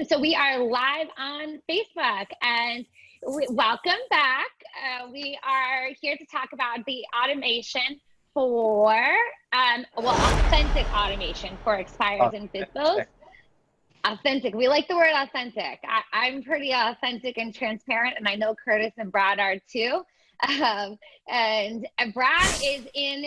Awesome. So we are live on Facebook, and welcome back. We are here to talk about the automation for, authentic automation for expires and FSBO'S. Authentic. We like the word authentic. I'm pretty authentic and transparent, and I know Curtis and Brad are too. And Brad is in,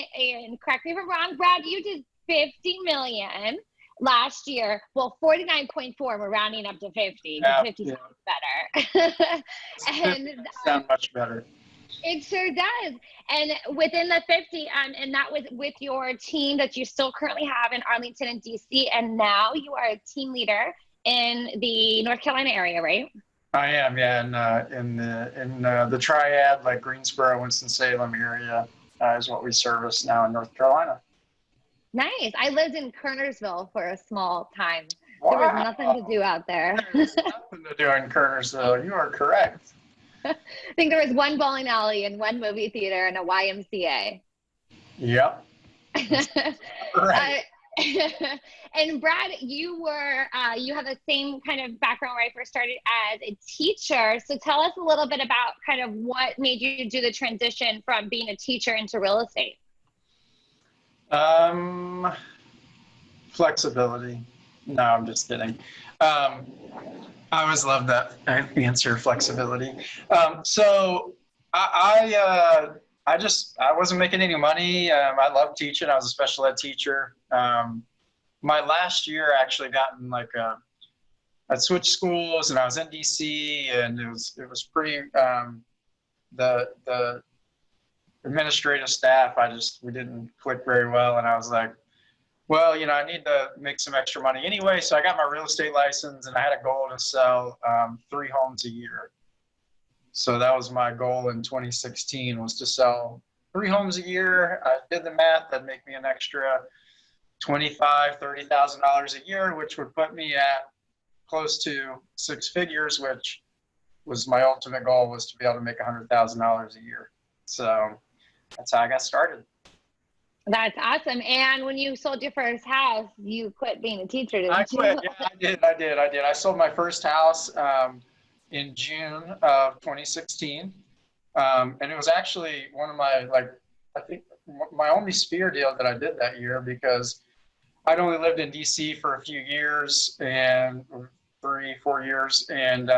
correct me if I'm wrong, Brad, you did 50 million last year. Well, 49.4, we're rounding up to 50. Yeah, 50 sounds better. And sound much better. It sure does. And within the 50, and that was with your team that you still currently have in Arlington and DC, and now you are a team leader in the North Carolina area, right? I am, yeah, in the triad, like Greensboro, Winston-Salem area is what we service now in North Carolina. Nice. I lived in Kernersville for a small time. Wow. There was nothing to do out there. There's nothing to do in Kernersville. You are correct. I think there was one bowling alley and one movie theater and a YMCA. Yep. Right. And Brad, you have the same kind of background where I first started as a teacher. So tell us a little bit about kind of what made you do the transition from being a teacher into real estate. Flexibility. No, I'm just kidding. I always love that answer, flexibility. So I wasn't making any money. I loved teaching. I was a special ed teacher. My last year I actually gotten I switched schools and I was in DC, and it was pretty, the administrative staff, we didn't click very well. And I was like, well, I need to make some extra money anyway. So I got my real estate license, and I had a goal to sell 3 homes a year. So that was my goal in 2016, was to sell 3 homes a year. I did the math. That'd make me an extra $25,000, $30,000 a year, which would put me at close to 6 figures, which was my ultimate goal, was to be able to make $100,000 a year. So that's how I got started. That's awesome. And when you sold your first house, you quit being a teacher, didn't you? I quit. Yeah, I did. I sold my first house in June of 2016. And it was actually one of my, I think my only sphere deal that I did that year, because I'd only lived in DC for a few years, and 3-4 years. And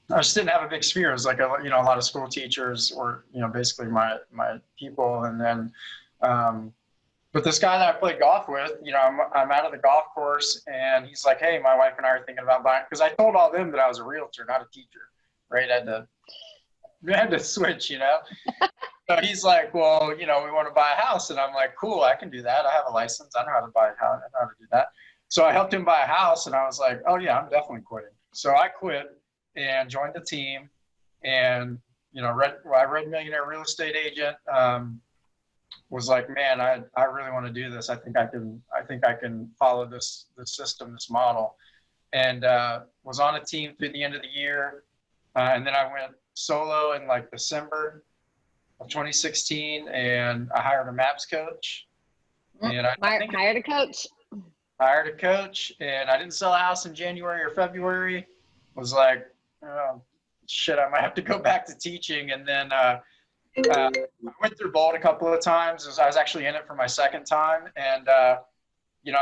I just didn't have a big sphere. It was like a lot of school teachers, or basically my people. And then, but this guy that I played golf with, I'm out of the golf course, and he's like, "Hey, my wife and I are thinking about buying," because I told all them that I was a realtor, not a teacher, right? I had to switch, So he's like, "Well, we want to buy a house," and I'm like, "Cool, I can do that. I have a license. I know how to buy a house. I know how to do that." So I helped him buy a house, and I was like, "Oh yeah, I'm definitely quitting." So I quit and joined the team, and I read Millionaire Real Estate Agent. Was like, man, I really want to do this. I think I can follow this system, this model, and was on a team through the end of the year, and then I went solo in December of 2016, and I hired a MAPS coach. And I hired a coach. Hired a coach, and I didn't sell a house in January or February. Was like, oh, shit, I might have to go back to teaching. And then I went through Bolt a couple of times. I was actually in it for my second time. And, I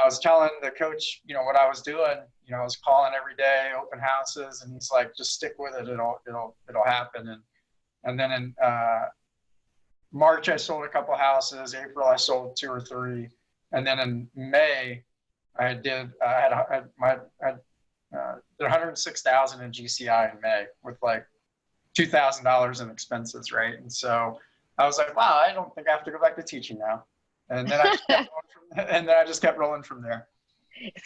was telling the coach, what I was doing. I was calling every day, open houses, and he's like, just stick with it. It'll happen. And then in March, I sold a couple houses. April, I sold 2 or 3. And then in May, I did 106,000 in GCI in May, with $2,000 in expenses, right? And so I was like, wow, I don't think I have to go back to teaching now. And then I just kept rolling from there.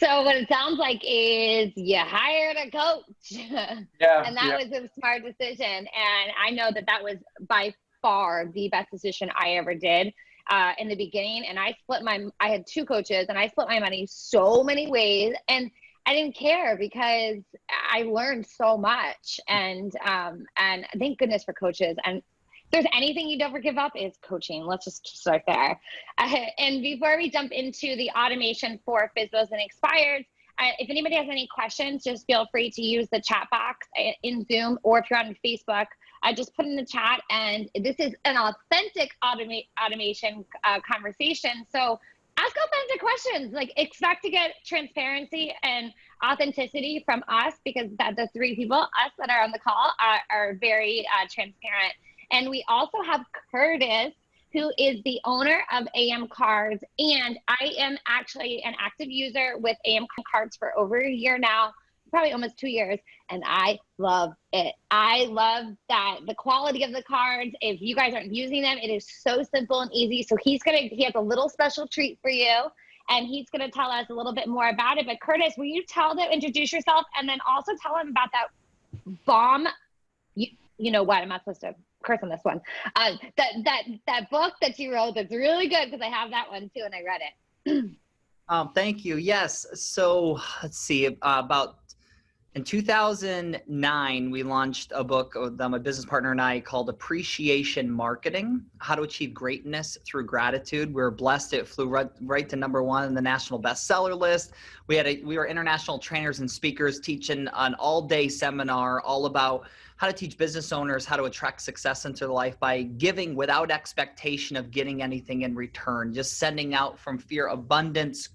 So what it sounds like is you hired a coach. Yeah. And that was a smart decision. And I know that was by far the best decision I ever did in the beginning. And I had 2 coaches, and I split my money so many ways. And I didn't care, because I learned so much, and thank goodness for coaches. And if there's anything you never give up, is coaching. Let's just start there. And before we jump into the automation for FSBO'S and expires, if anybody has any questions, just feel free to use the chat box in Zoom, or if you're on Facebook, I just put in the chat. And this is an authentic automation conversation. So ask authentic questions, like expect to get transparency and authenticity from us, because the three people, us that are on the call, are very transparent. And we also have Curtis, who is the owner of AM Cards. And I am actually an active user with AM Cards for over a year now, probably almost 2 years. And I love it. I love that the quality of the cards, if you guys aren't using them, it is so simple and easy. So he has a little special treat for you, and he's gonna tell us a little bit more about it. But Curtis, will you introduce yourself, and then also tell him about that bomb, you know what, I'm not supposed to curse on this one. That book that you wrote that's really good, because I have that one too and I read it. Thank you. Yes. So let's see, in 2009, we launched a book that my business partner and I called Appreciation Marketing: How to Achieve Greatness Through Gratitude. We were blessed. It flew right to #1 in the national bestseller list. We were international trainers and speakers teaching an all-day seminar all about how to teach business owners how to attract success into their life by giving without expectation of getting anything in return, just sending out from fear, abundance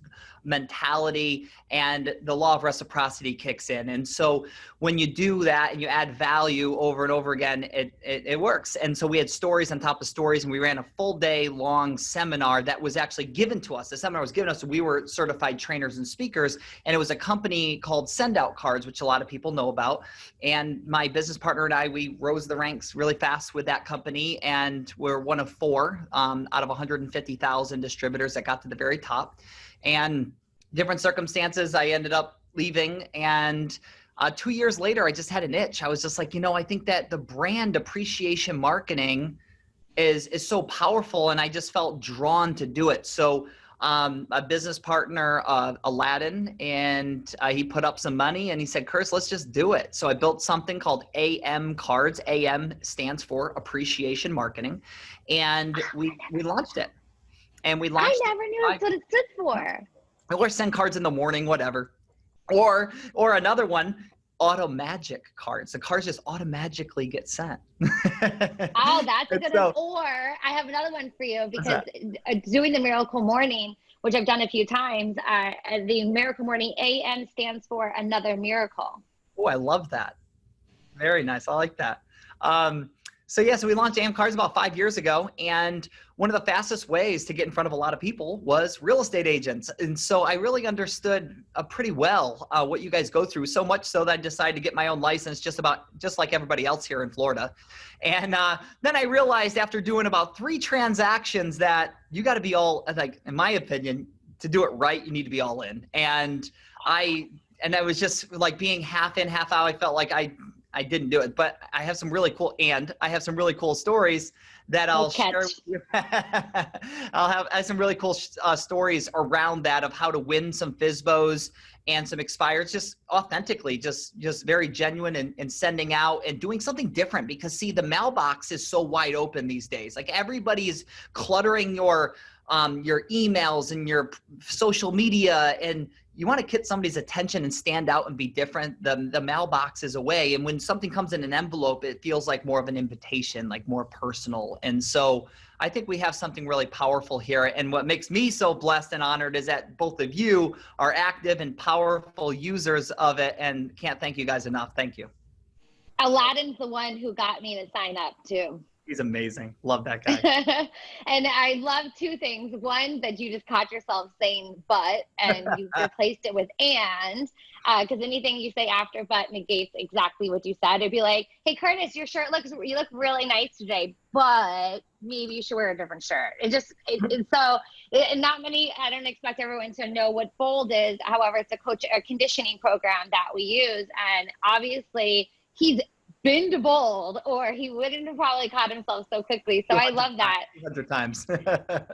mentality, and the law of reciprocity kicks in. And so when you do that and you add value over and over again, it works. And so we had stories on top of stories, and we ran a full day long seminar that was actually given to us. The seminar was given to us. We were certified trainers and speakers, and it was a company called Send Out Cards, which a lot of people know about. And my business partner and I, we rose the ranks really fast with that company, and we're one of 4 out of 150,000 distributors that got to the very top. And different circumstances, I ended up leaving. And 2 years later, I just had an itch. I was just like, I think that the brand appreciation marketing is so powerful, and I just felt drawn to do it. So a business partner, Aladdin, and he put up some money, and he said, Curtis, let's just do it. So I built something called AM Cards. AM stands for Appreciation Marketing. And we launched it. And we launched. I never knew that's what it stood for. Or send cards in the morning, whatever. Or another one, auto magic cards. The cards just automatically get sent. Oh, that's a good one. Or I have another one for you, because doing the Miracle Morning, which I've done a few times, the Miracle Morning AM stands for another miracle. Oh, I love that. Very nice. I like that. So we launched AM Cards about 5 years ago, and one of the fastest ways to get in front of a lot of people was real estate agents. And so I really understood pretty well what you guys go through, so much so that I decided to get my own license just like everybody else here in Florida. And then I realized after doing about 3 transactions that you got to be all, like, in my opinion, to do it right, you need to be all in. And I was just like being half in, half out. I felt like I didn't do it, but I have some really cool stories that I'll share with you. I have some really cool stories around that, of how to win some FSBO'S and some expireds, just authentically, just very genuine, and sending out and doing something different. Because see, the mailbox is so wide open these days. Like, everybody's cluttering your emails and your social media, and you want to get somebody's attention and stand out and be different. The mailbox is away. And when something comes in an envelope, it feels like more of an invitation, like more personal. And so I think we have something really powerful here. And what makes me so blessed and honored is that both of you are active and powerful users of it, and can't thank you guys enough. Thank you. Aladdin's the one who got me to sign up too. He's amazing. Love that guy. And I love 2 things. One, that you just caught yourself saying but, and you replaced it with and, because anything you say after but negates exactly what you said. It'd be like, hey, Curtis, your shirt you look really nice today, but maybe you should wear a different shirt. And not many, I don't expect everyone to know what BOLD is. However, it's a conditioning program that we use. And obviously he's been to BOLD, or he wouldn't have probably caught himself so quickly. So I love that. 100 times.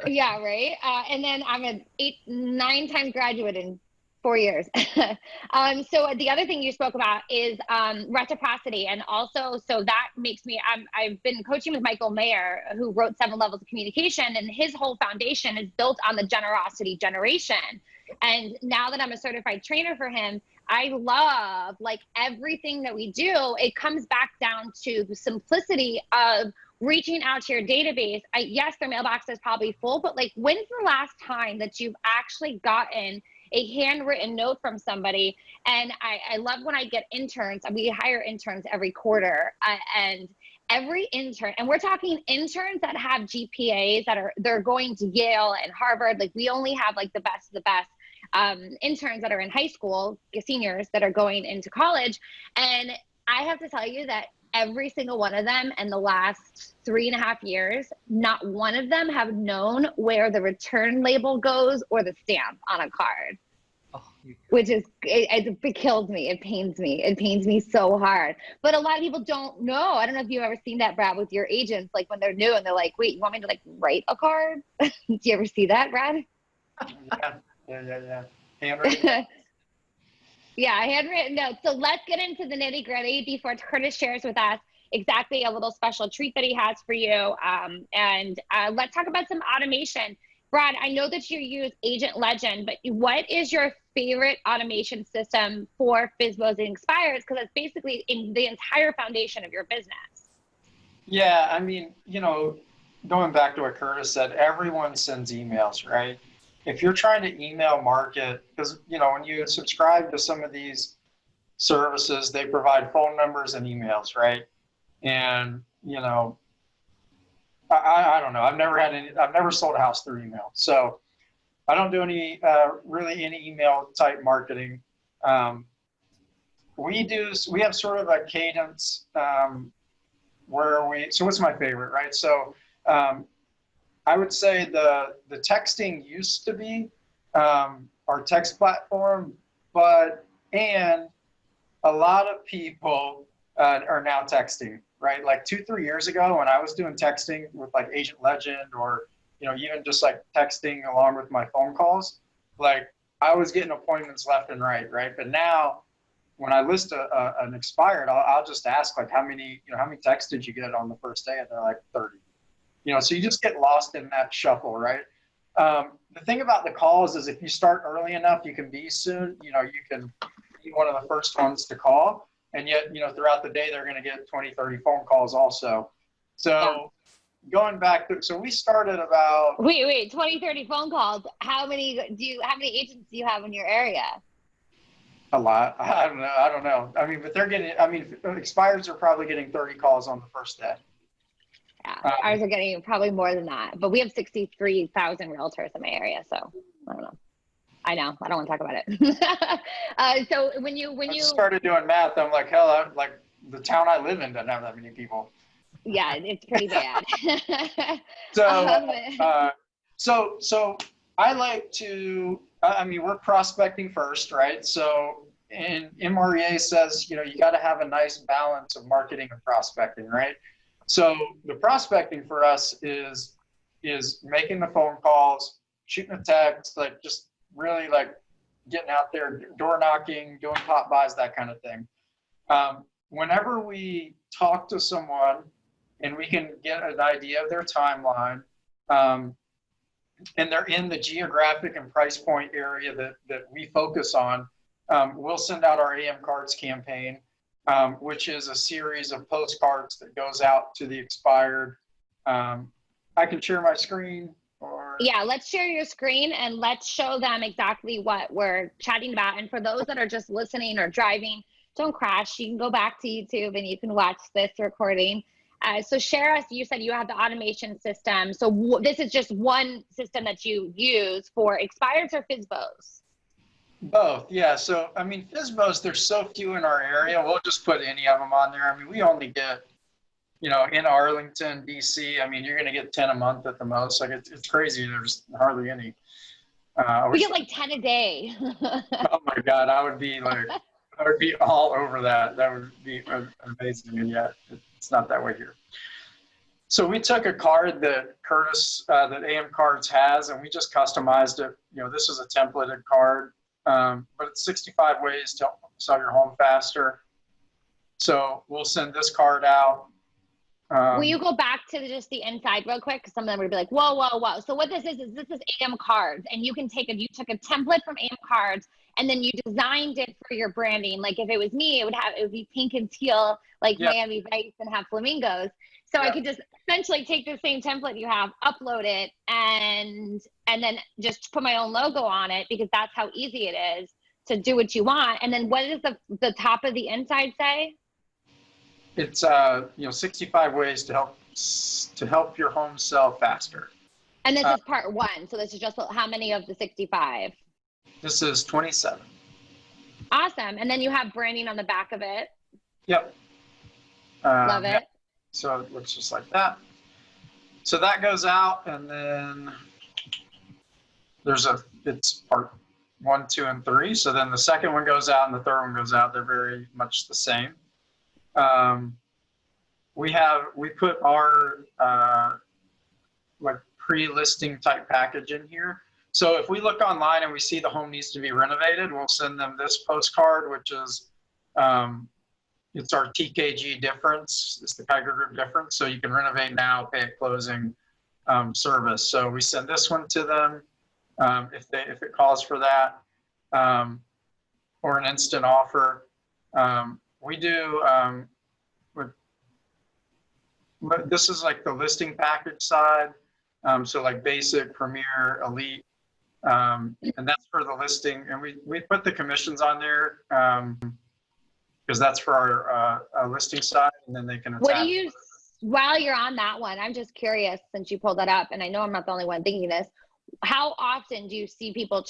Yeah, right. And then I'm an 9-time graduate in 4 years. So the other thing you spoke about is reciprocity. And also, so that makes me, I've been coaching with Michael Mayer, who wrote 7 Levels of Communication, and his whole foundation is built on the generosity generation. And now that I'm a certified trainer for him, I love like everything that we do. It comes back down to the simplicity of reaching out to your database. Yes, their mailbox is probably full, but like, when's the last time that you've actually gotten a handwritten note from somebody? And I love when I get interns. We hire interns every quarter, and every intern, and we're talking interns that have GPAs they're going to Yale and Harvard. Like, we only have like the best of the best interns that are in high school, seniors that are going into college. And I have to tell you that every single one of them in the last 3.5 years, not one of them have known where the return label goes or the stamp on a card. Which is, it kills me. It pains me. It pains me so hard. But a lot of people don't know. I don't know if you've ever seen that, Brad, with your agents, like when they're new and they're like, wait, you want me to like write a card? Do you ever see that, Brad? Yeah. Handwritten. Yeah, handwritten notes. So let's get into the nitty gritty before Curtis shares with us exactly a little special treat that he has for you. And let's talk about some automation. Brad, I know that you use Agent Legend, but what is your favorite automation system for FSBO'S and expireds? Because it's basically in the entire foundation of your business. Yeah, I mean, going back to what Curtis said, everyone sends emails, right? If you're trying to email market, because, when you subscribe to some of these services, they provide phone numbers and emails, right? And, I don't know. I've never sold a house through email. So I don't do any email type marketing. We have sort of a cadence so what's my favorite, right? So I would say the texting used to be our text platform, and a lot of people are now texting, right? Like 2-3 years ago when I was doing texting with like Agent Legend or, even just like texting along with my phone calls, like I was getting appointments left and right? But now when I list an expired, I'll just ask like, how many texts did you get on the first day? And they're like 30. So you just get lost in that shuffle, right? The thing about the calls is if you start early enough, you can be soon, you can be one of the first ones to call. And yet, throughout the day, they're going to get 20, 30 phone calls also. So going back to, so we started about. Wait, 20, 30 phone calls. How many agents do you have in your area? A lot. I don't know. I mean, but expireds are probably getting 30 calls on the first day. Yeah, ours are getting probably more than that, but we have 63,000 realtors in my area, so I don't know. I know, I don't want to talk about it. So when you started doing math, I'm like, hell, like the town I live in doesn't have that many people. Yeah, it's pretty bad. So I like to. We're prospecting first, right? So, and MREA says, you got to have a nice balance of marketing and prospecting, right? So the prospecting for us is making the phone calls, shooting a text, like just really like getting out there, door knocking, doing pop buys, that kind of thing. Whenever we talk to someone and we can get an idea of their timeline, and they're in the geographic and price point area that we focus on, we'll send out our AM cards campaign, which is a series of postcards that goes out to the expired. I can share my screen. Yeah, let's share your screen and let's show them exactly what we're chatting about. And for those that are just listening or driving, don't crash. You can go back to YouTube and you can watch this recording. So share us, you said you have the automation system. So this is just one system that you use for expireds or FSBO'S? Both, yeah. So, FSBO'S, there's so few in our area. We'll just put any of them on there. We only get, in Arlington, DC, you're going to get 10 a month at the most. Like, it's crazy. There's hardly any. We get like 10 a day. Oh my God. I would be all over that. That would be amazing. And yet it's not that way here. So we took a card that Curtis, that AM Cards has, and we just customized it. This is a templated card, but it's 65 ways to sell your home faster. So we'll send this card out. Will you go back to just the inside real quick? Because some of them would be like, whoa, whoa, whoa. So what this is AM cards, and you took a template from AM cards, and then you designed it for your branding. Like if it was me, it would be pink and teal, like Miami Vice, and have flamingos. So I could just essentially take the same template you have, upload it, and then just put my own logo on it, because that's how easy it is to do what you want. And then what does the top of the inside say? It's 65 ways to help your home sell faster. And this is part 1. So this is just how many of the 65? This is 27. Awesome. And then you have branding on the back of it. Yep. Love it. So it looks just like that. So that goes out, and then it's part 1, 2, and 3. So then the second one goes out and the third one goes out. They're very much the same. We put our like pre-listing type package in here. So if we look online and we see the home needs to be renovated, we'll send them this postcard, which is it's our TKG difference. It's the Kiger Group difference. So you can renovate now, pay at closing service. So we send this one to them if it calls for that, or an instant offer. We do. But this is like the listing package side. So like basic, premier, elite, and that's for the listing. And we put the commissions on there because that's for our listing side, and then they can attach. What do you, while you're on that one, I'm just curious, since you pulled that up, and I know I'm not the only one thinking this, how often do you see people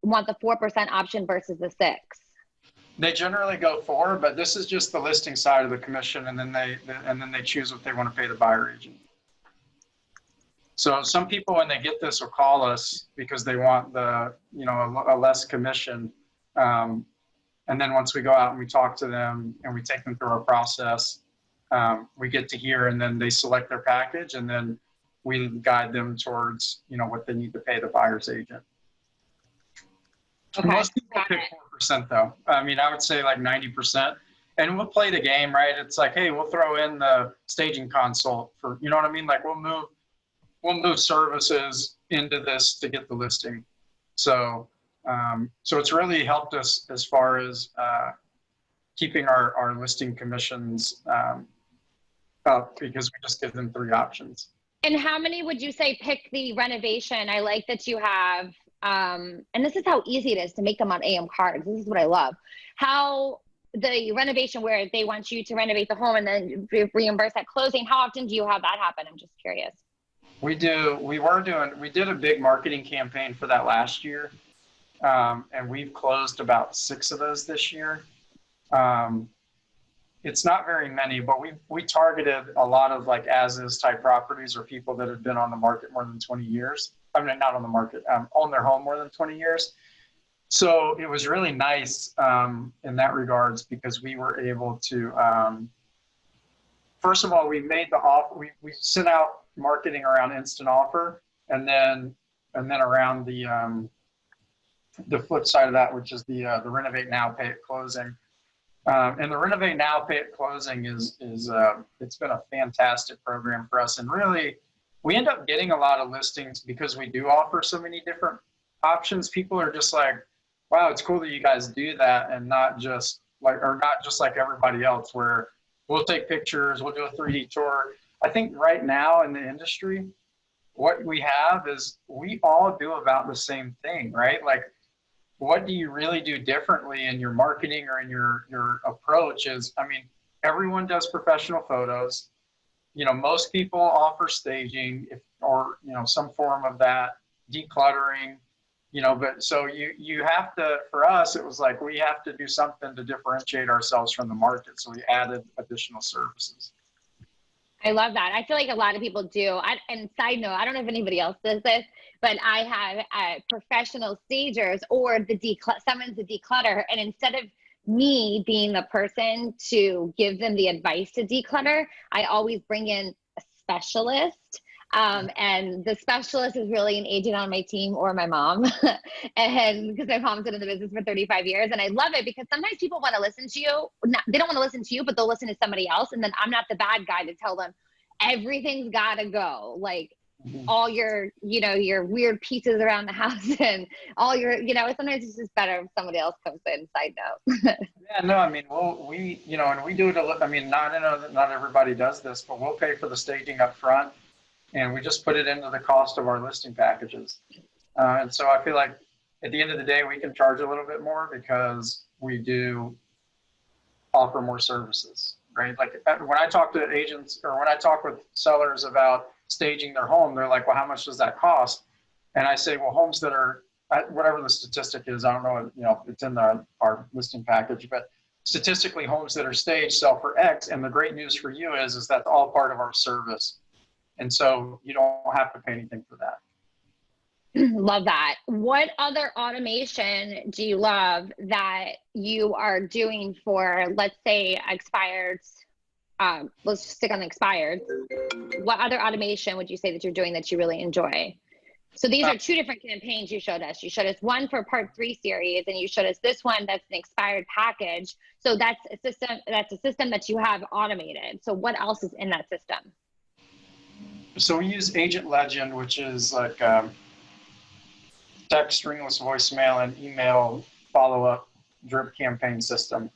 want the 4% option versus the 6%? They generally go 4%, but this is just the listing side of the commission, and then they choose what they want to pay the buyer agent. So some people, when they get this, will call us because they want a less commission. And then once we go out and we talk to them and we take them through our process, we get to here, and then they select their package, and then we guide them towards what they need to pay the buyer's agent. Okay. Most people pick 4% though. I mean, I would say like 90%. And we'll play the game, right? It's like, hey, we'll throw in the staging consult for, you know what I mean? Like we'll move services into this to get the listing. So it's really helped us as far as keeping our listing commissions up, because we just give them 3 options. And how many would you say pick the renovation? I like that you have, and this is how easy it is to make them on AM cards. This is what I love. How the renovation where they want you to renovate the home and then reimburse at closing. How often do you have that happen? I'm just curious. We did a big marketing campaign for that last year. And we've closed about 6 of those this year. It's not very many, but we targeted a lot of like as-is type properties, or people that had been on the market more than 20 years. I mean, not on the market, own their home more than 20 years. So it was really nice in that regards, because we were able to, first of all, we made the offer, we sent out marketing around instant offer, and then around the flip side of that, which is the renovate now, pay at closing. And the renovate now, pay at closing is it's been a fantastic program for us. And really, we end up getting a lot of listings because we do offer so many different options. People are just like, wow, it's cool that you guys do that, and not just like everybody else, where we'll take pictures, we'll do a 3D tour. I think right now in the industry, what we have is we all do about the same thing, right? Like, what do you really do differently in your marketing or in your approach is, I mean, everyone does professional photos. Most people offer staging or some form of that, decluttering, but so you have to, for us, it was like, we have to do something to differentiate ourselves from the market. So we added additional services. I love that. I feel like a lot of people do. And side note, I don't know if anybody else does this, but I have professional stagers or someone's a declutter. And instead of me being the person to give them the advice to declutter, I always bring in a specialist And the specialist is really an agent on my team or my mom. And because my mom's been in the business for 35 years, and I love it because sometimes people want to listen to you. They don't want to listen to you, but they'll listen to somebody else. And then I'm not the bad guy to tell them everything's got to go. Like all your, your weird pieces around the house and all your, sometimes it's just better if somebody else comes in. Side note. Yeah, no, I mean, and we do it. I know that not everybody does this, but we'll pay for the staging up front, and we just put it into the cost of our listing packages. And so I feel like at the end of the day, we can charge a little bit more because we do offer more services, right? Like when I talk to agents or when I talk with sellers about staging their home, they're like, well, how much does that cost? And I say, well, homes that are, whatever the statistic is, I don't know, it's in our listing package, but statistically homes that are staged sell for X. And the great news for you is that's all part of our service. And so you don't have to pay anything for that. Love that. What other automation do you love that you are doing for, let's say, expired? Let's just stick on the expired. What other automation would you say that you're doing that you really enjoy? So these are two different campaigns you showed us. You showed us one for part 3 series, and you showed us this one that's an expired package. So that's a system that you have automated. So what else is in that system? So we use Agent Legend, which is like text, stringless voicemail, and email follow-up drip campaign system.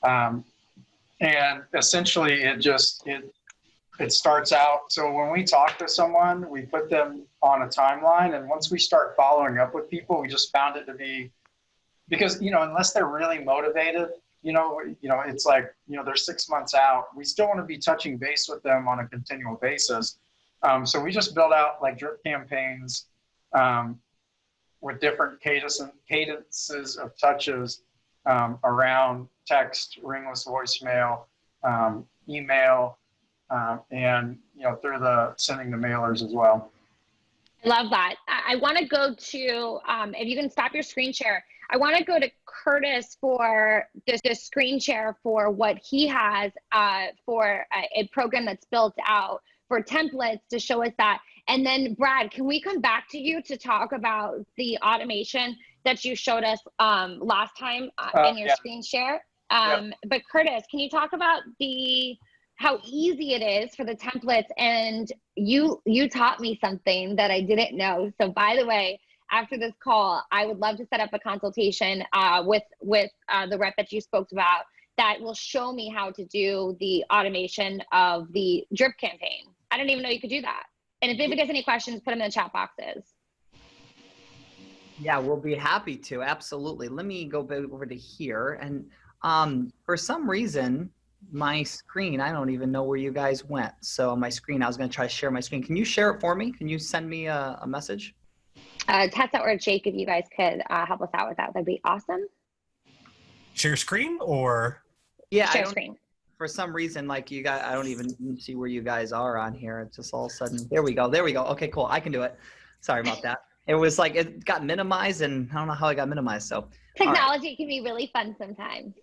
And essentially it starts out. So when we talk to someone, we put them on a timeline. And once we start following up with people, we just found it to be, because, unless they're really motivated, it's like, they're 6 months out. We still want to be touching base with them on a continual basis. So we just build out like drip campaigns with different cadences of touches around text, ringless voicemail, email, and through sending the mailers as well. I love that. I want to go to, if you can stop your screen share, I want to go to Curtis for this screen share for what he has for a program that's built out for templates to show us that. And then Brad, can we come back to you to talk about the automation that you showed us last time in your screen share? But Curtis, can you talk about how easy it is for the templates? And you taught me something that I didn't know. So by the way, after this call, I would love to set up a consultation with the rep that you spoke about that will show me how to do the automation of the drip campaign. I didn't even know you could do that. And if anybody has any questions, put them in the chat boxes. Yeah, we'll be happy to. Absolutely. Let me go over to here. And for some reason, my screen, I don't even know where you guys went. So on my screen, I was going to try to share my screen. Can you share it for me? Can you send me a message? Tessa or Jake, if you guys could help us out with that, that'd be awesome. Share screen or? Yeah, share screen. For some reason, like you guys, I don't even see where you guys are on here. It's just all of a sudden, there we go. There we go. Okay, cool. I can do it. Sorry about that. It was like, it got minimized and I don't know how it got minimized. So technology can be really fun sometimes.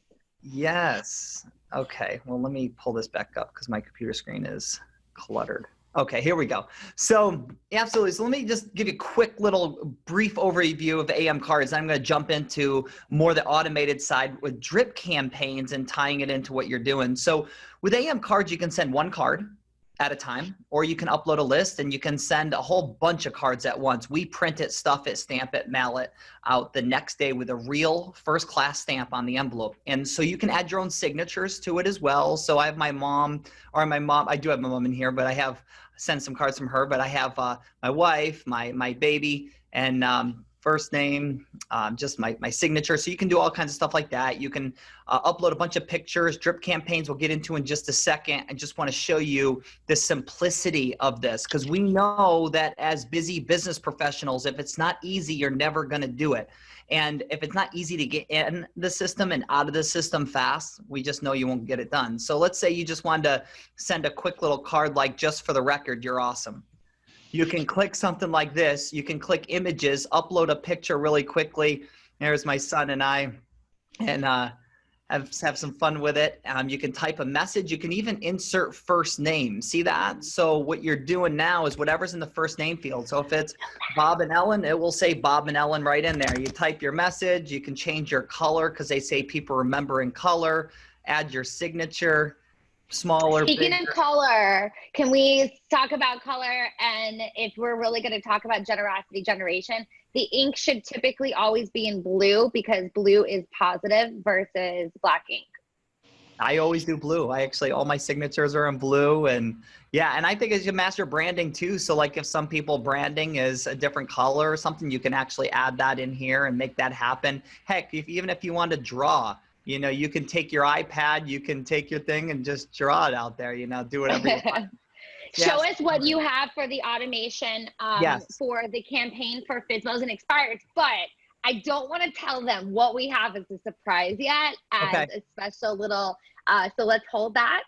Yes. Okay. Well, let me pull this back up because my computer screen is cluttered. Okay, here we go. So absolutely. So let me just give you a quick little brief overview of AM cards. I'm going to jump into more the automated side with drip campaigns and tying it into what you're doing. So with AM cards, you can send one card at a time, or you can upload a list and you can send a whole bunch of cards at once. We print it, stuff it, stamp it, mail it out the next day with a real first-class stamp on the envelope. And so you can add your own signatures to it as well. So I have my mom, I do have my mom in here, but I have sent some cards from her, but I have my wife, my baby, and first name, just my signature. So you can do all kinds of stuff like that. You can upload a bunch of pictures, drip campaigns we'll get into in just a second. I just want to show you the simplicity of this because we know that as busy business professionals, if it's not easy, you're never going to do it. And if it's not easy to get in the system and out of the system fast, we just know you won't get it done. So let's say you just wanted to send a quick little card like, just for the record, you're awesome. You can click something like this. You can click images, upload a picture really quickly. There's my son and I. And have some fun with it. You can type a message. You can even insert first name. See that? So what you're doing now is whatever's in the first name field. So if it's Bob and Ellen, it will say Bob and Ellen right in there. You type your message. You can change your color because they say people remember in color. Add your signature. Smaller. Speaking of color, can we talk about color? And if we're really going to talk about generosity generation, the ink should typically always be in blue because blue is positive versus black ink. I always do blue. All my signatures are in blue. And yeah, and I think as you master branding too. So like if some people branding is a different color or something, you can actually add that in here and make that happen. Heck, even if you want to draw, you can take your iPad, you can take your thing and just draw it out there, do whatever you want. Show us what you have for the automation for the campaign for FSBO'S and Expired, but I don't want to tell them what we have as a surprise yet, as a special little, so let's hold that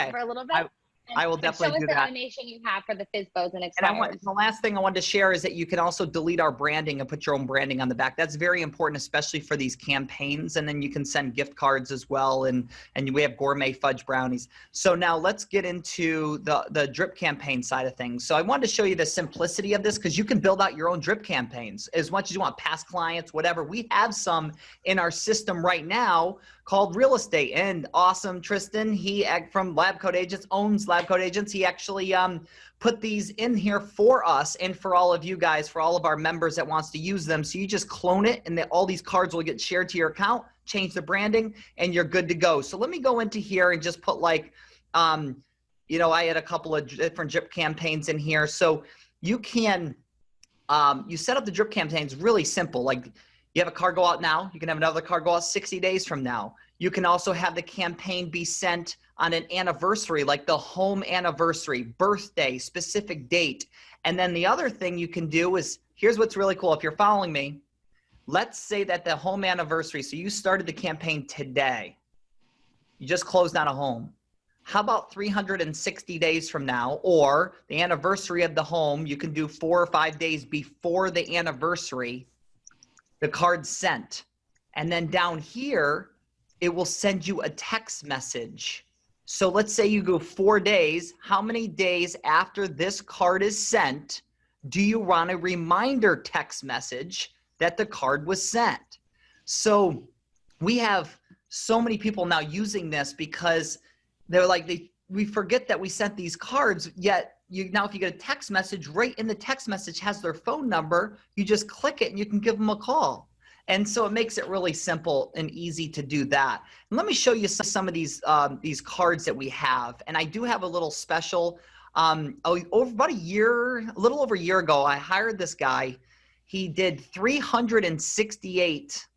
for a little bit. I will definitely do that. Show us the automation you have for the FSBO'S and Expired. And the last thing I wanted to share is that you can also delete our branding and put your own branding on the back. That's very important, especially for these campaigns. And then you can send gift cards as well. And we have gourmet fudge brownies. So now let's get into the drip campaign side of things. So I wanted to show you the simplicity of this because you can build out your own drip campaigns as much as you want, past clients, whatever. We have some in our system right now called real estate. And awesome, Tristan, he from Lab Coat Agents, owns Lab Coat Agents. He actually put these in here for us and for all of you guys, for all of our members that wants to use them. So you just clone it and all these cards will get shared to your account, change the branding, and you're good to go. So let me go into here and just put like, I had a couple of different drip campaigns in here. So you can, you set up the drip campaigns really simple. Like, you have a card go out now. You can have another card go out 60 days from now. You can also have the campaign be sent on an anniversary, like the home anniversary, birthday, specific date. And then the other thing you can do is, here's what's really cool. If you're following me, let's say that the home anniversary, so you started the campaign today. You just closed on a home. How about 360 days from now, or the anniversary of the home, you can do 4 or 5 days before the anniversary, the card's sent. And then down here, it will send you a text message. So let's say you go 4 days. How many days after this card is sent do you want a reminder text message that the card was sent? So we have so many people now using this because they're like, we forget that we sent these cards, yet now if you get a text message, right in the text message has their phone number, you just click it and you can give them a call. And so it makes it really simple and easy to do that. And let me show you some of these cards that we have. And I do have a little special, about a little over a year ago, I hired this guy. He did 368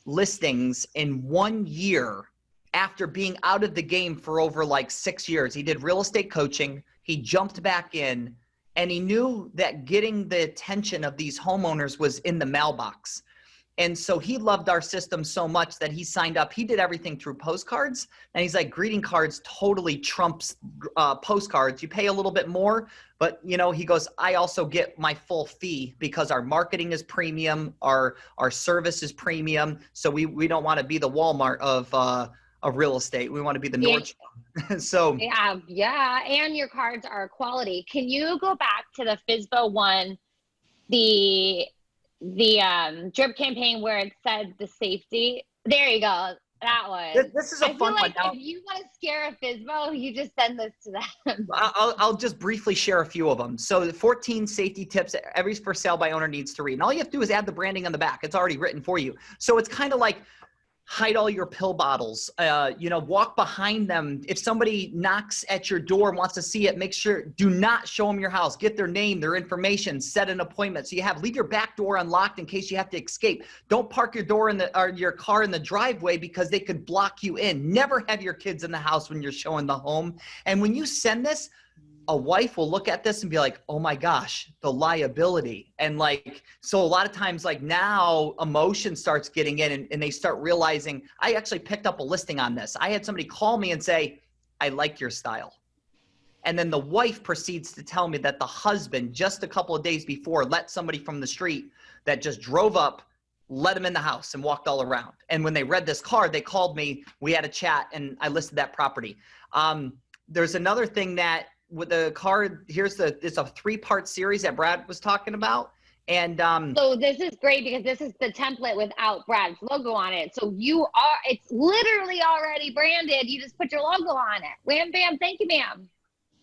listings in 1 year after being out of the game for over like 6 years. He did real estate coaching. He jumped back in and he knew that getting the attention of these homeowners was in the mailbox. And so he loved our system so much that he signed up. He did everything through postcards. And he's like, greeting cards totally trumps postcards. You pay a little bit more, but he goes, I also get my full fee because our marketing is premium, our service is premium. So we don't want to be the Walmart of real estate. We want to be the Nordstrom. So yeah. And your cards are quality. Can you go back to the FSBO one, the drip campaign where it said the safety? There you go. That one. This is a fun one. Now, if you want to scare a FSBO, you just send this to them. I'll just briefly share a few of them. So the 14 safety tips every for sale by owner needs to read. And all you have to do is add the branding on the back. It's already written for you. So it's kind of like, hide all your pill bottles, walk behind them. If somebody knocks at your door and wants to see it, make sure, do not show them your house, get their name, their information, set an appointment. So leave your back door unlocked in case you have to escape. Don't park your door or your car in the driveway because they could block you in. Never have your kids in the house when you're showing the home. And when you send this, a wife will look at this and be like, oh my gosh, the liability. And so a lot of times now emotion starts getting in and they start realizing, I actually picked up a listing on this. I had somebody call me and say, I like your style. And then the wife proceeds to tell me that the husband just a couple of days before let somebody from the street that just drove up let them in the house and walked all around. And when they read this card, they called me, we had a chat, and I listed that property. There's another thing that with the card, it's a 3-part series that Brad was talking about. And so this is great because this is the template without Brad's logo on it. So it's literally already branded. You just put your logo on it. Wham, bam, thank you, ma'am.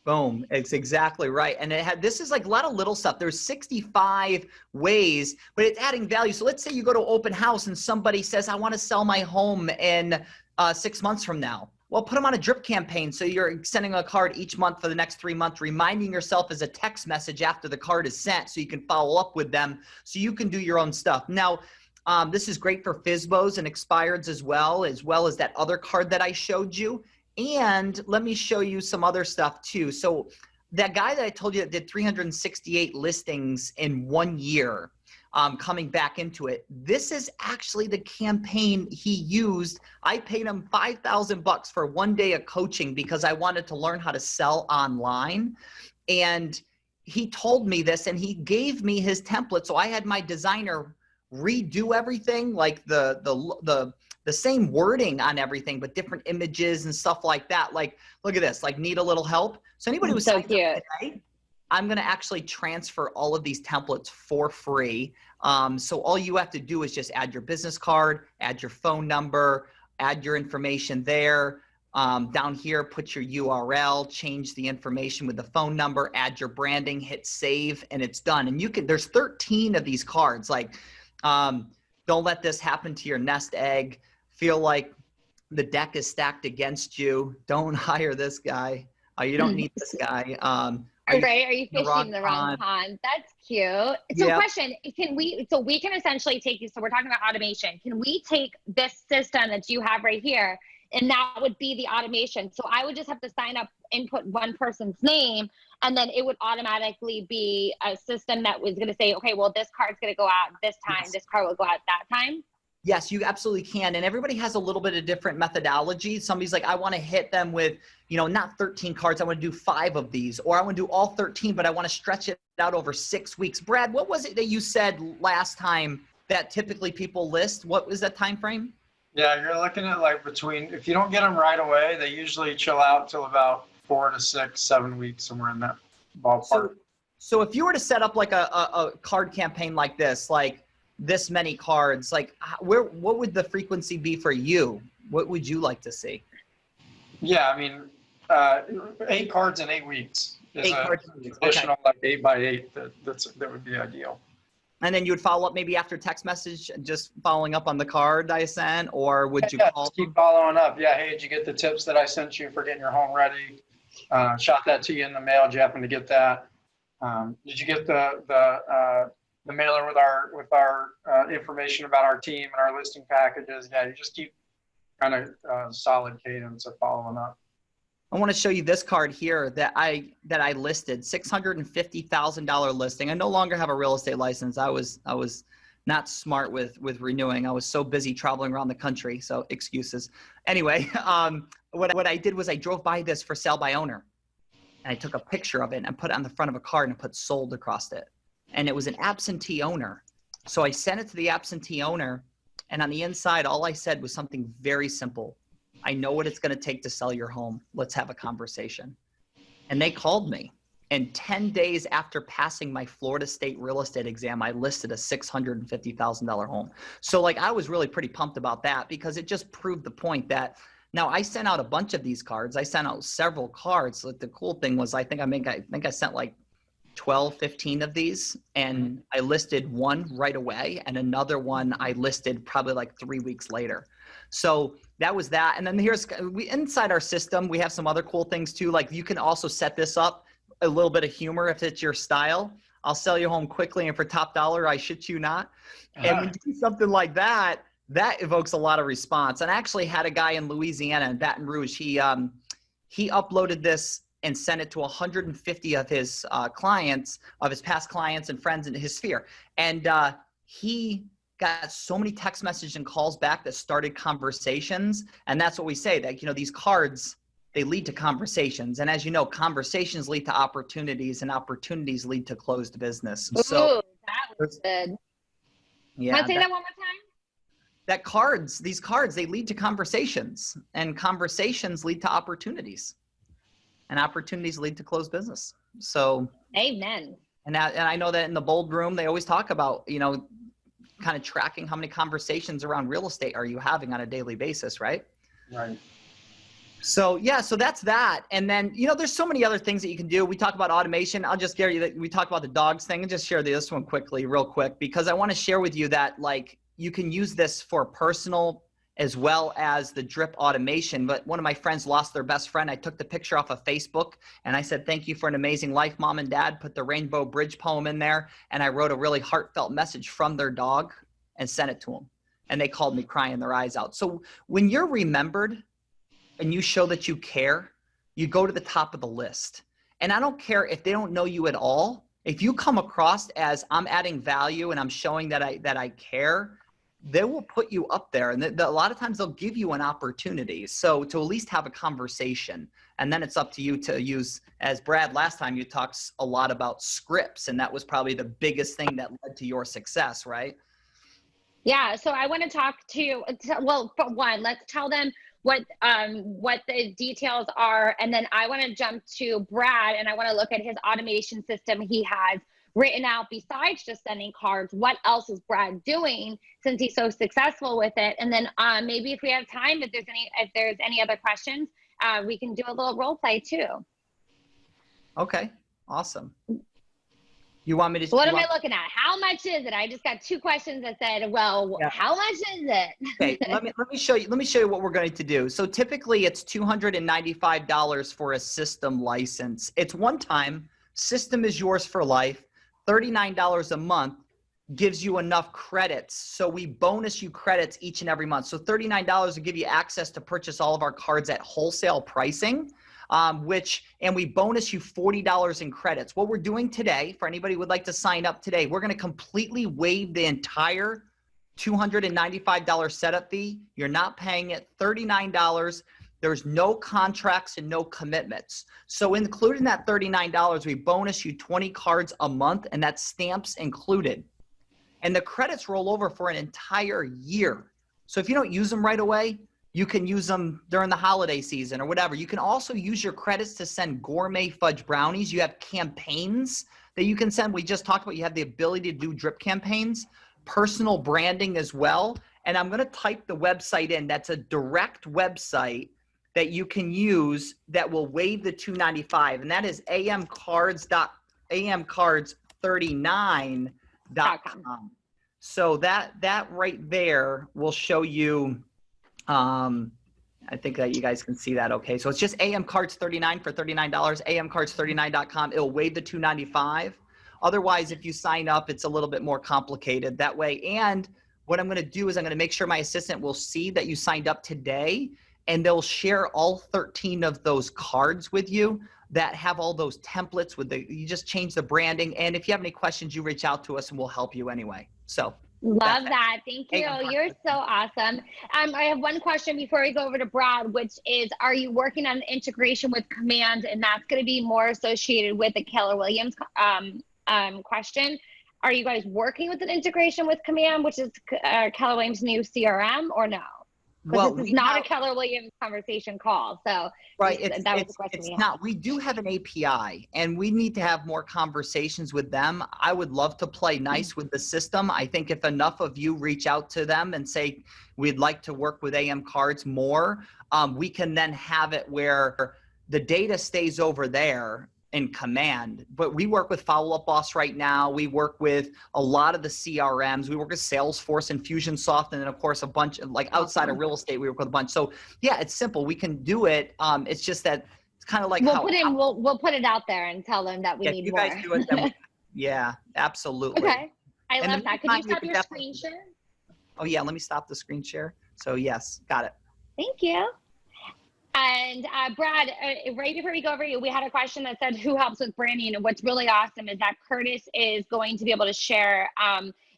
Boom. It's exactly right. And this is like a lot of little stuff. There's 65 ways, but it's adding value. So let's say you go to open house and somebody says, I want to sell my home in 6 months from now. Well, put them on a drip campaign. So you're sending a card each month for the next 3 months, reminding yourself as a text message after the card is sent so you can follow up with them so you can do your own stuff. Now, this is great for FSBO'S and expireds as well as that other card that I showed you. And let me show you some other stuff too. So that guy that I told you that did 368 listings in 1 year, coming back into it, this is actually the campaign he used. I paid him $5,000 for 1 day of coaching because I wanted to learn how to sell online. And he told me this and he gave me his template. So I had my designer redo everything, like the same wording on everything, but different images and stuff like that. Like, look at this, like need a little help. So anybody who's so cute. Today, I'm going to actually transfer all of these templates for free. So all you have to do is just add your business card, add your phone number, add your information there. Down here, put your URL, change the information with the phone number, add your branding, hit save, and it's done. And there's 13 of these cards. Like, don't let this happen to your nest egg. Feel like the deck is stacked against you. Don't hire this guy. You don't need this guy. Are you fishing the wrong pond? That's cute. So yeah. Question, we can essentially take you, so we're talking about automation. Can we take this system that you have right here, and that would be the automation? So I would just have to sign up, input one person's name, and then it would automatically be a system that was going to say, okay, well, this card's going to go out this time. Yes. This card will go out that time. Yes, you absolutely can. And everybody has a little bit of different methodology. Somebody's like, I want to hit them with, not 13 cards. I want to do 5 of these, or I want to do all 13, but I want to stretch it out over 6 weeks. Brad, what was it that you said last time that typically people list? What was that time frame? Yeah, you're looking at like if you don't get them right away, they usually chill out till about 4 to 6, 7 weeks, somewhere in that ballpark. So if you were to set up like a card campaign like this many cards, like what would the frequency be for you? What would you like to see? Yeah, I mean, 8 cards in 8 weeks is 8 cards. additional, Okay. like 8 by 8. That would be ideal. And then you would follow up maybe after text message, just following up on the card I sent, or would you call? Just keep following up. Yeah, hey, did you get the tips that I sent you for getting your home ready? Shot that to you in the mail. Did you happen to get that? Did you get the mailer with our information about our team and our listing packages? Yeah, you just keep kind of solid cadence of following up. I want to show you this card here that I listed, $650,000 listing. I no longer have a real estate license. I was not smart with renewing. I was so busy traveling around the country, so excuses. Anyway, what I did was I drove by this for sale by owner, and I took a picture of it and put it on the front of a card and put sold across it. And it was an absentee owner. So I sent it to the absentee owner, and on the inside, all I said was something very simple. I know what it's going to take to sell your home. Let's have a conversation. And they called me. And 10 days after passing my Florida State real estate exam, I listed a $650,000 home. So I was really pretty pumped about that because it just proved the point that now I sent out a bunch of these cards. I sent out several cards. The cool thing was I think I sent like 12, 15 of these, and I listed one right away, and another one I listed probably like 3 weeks later. So that was that. And then inside our system, we have some other cool things too. Like you can also set this up, a little bit of humor if it's your style. I'll sell you home quickly and for top dollar, I shit you not. And when you do something like that, that evokes a lot of response. And I actually had a guy in Louisiana, in Baton Rouge, he uploaded this and sent it to 150 of his clients, of his past clients and friends in his sphere. And he got so many text messages and calls back that started conversations. And that's what we say, that, these cards, they lead to conversations. And as you know, conversations lead to opportunities, and opportunities lead to closed business. So Ooh, that was good. Yeah. Want to say that one more time? These cards, they lead to conversations, and conversations lead to opportunities, and opportunities lead to closed business. So, amen. And I know that in the Bold Room, they always talk about, kind of tracking how many conversations around real estate are you having on a daily basis, right? Right. So yeah, so that's that. And then, there's so many other things that you can do. We talk about automation. I'll just share you that we talk about the dogs thing, and just share this one real quick, because I want to share with you that you can use this for personal as well as the drip automation. But one of my friends lost their best friend. I took the picture off of Facebook and I said, "Thank you for an amazing life, Mom and Dad." Put the Rainbow Bridge poem in there, and I wrote a really heartfelt message from their dog and sent it to them. And they called me crying their eyes out. So when you're remembered and you show that you care, you go to the top of the list. And I don't care if they don't know you at all. If you come across as I'm adding value and I'm showing that I care, they will put you up there. And a lot of times they'll give you an opportunity. So to at least have a conversation. And then it's up to you to use, as Brad, last time you talked a lot about scripts, and that was probably the biggest thing that led to your success, right? Yeah. So I want to talk well, for one, let's tell them what the details are. And then I want to jump to Brad, and I want to look at his automation system he has written out. Besides just sending cards, what else is Brad doing since he's so successful with it? And then maybe if we have time, if there's any other questions, we can do a little role play too. Okay. Awesome. You want me to? What am I looking at? How much is it? I just got two questions that said, well, yeah. How much is it? Okay, let me show you. Let me show you what we're going to do. So typically it's $295 for a system license. It's one time. System is yours for life. $39 a month gives you enough credits. So we bonus you credits each and every month. So $39 will give you access to purchase all of our cards at wholesale pricing. And we bonus you $40 in credits. What we're doing today, for anybody who would like to sign up today, we're going to completely waive the entire $295 setup fee. You're not paying it. $39. There's no contracts and no commitments. So including that $39, we bonus you 20 cards a month, and that's stamps included. And the credits roll over for an entire year. So if you don't use them right away, you can use them during the holiday season or whatever. You can also use your credits to send gourmet fudge brownies. You have campaigns that you can send. We just talked about you have the ability to do drip campaigns, personal branding as well. And I'm going to type the website in. That's a direct website that you can use that will waive the $295. And that is amcards39.com. So that right there will show you, I think that you guys can see that. Okay. So it's just amcards39 for $39, amcards39.com. It'll waive the $295. Otherwise, if you sign up, it's a little bit more complicated that way. And what I'm going to do is I'm going to make sure my assistant will see that you signed up today, and they'll share all 13 of those cards with you that have all those templates you just change the branding. And if you have any questions, you reach out to us and we'll help you anyway. So love that. Thank you. You're so awesome. I have one question before we go over to Brad, which is, are you working on integration with Command? And that's going to be more associated with the Keller Williams question. Are you guys working with an integration with Command, which is Keller Williams' new CRM, or no? Well, this is not a Keller Williams conversation call. So right, that was the question it's not. We do have an API, and we need to have more conversations with them. I would love to play nice with the system. I think if enough of you reach out to them and say, we'd like to work with AM Cards more, we can then have it where the data stays over there in Command. But we work with Follow Up Boss right now. We work with a lot of the CRMs. We work with Salesforce, Infusionsoft, and then of course a bunch of, like, outside of real estate, we work with a bunch. So yeah, it's simple. We can do it. It's just that it's kind of like we'll put it out there and tell them that we need more. You guys do it, then yeah, absolutely. Okay, I love that. Can you stop your screen share? Oh yeah, let me stop the screen share. So yes, got it. Thank you. And Brad, right before we go over you, we had a question that said, who helps with branding? And what's really awesome is that Curtis is going to be able to share,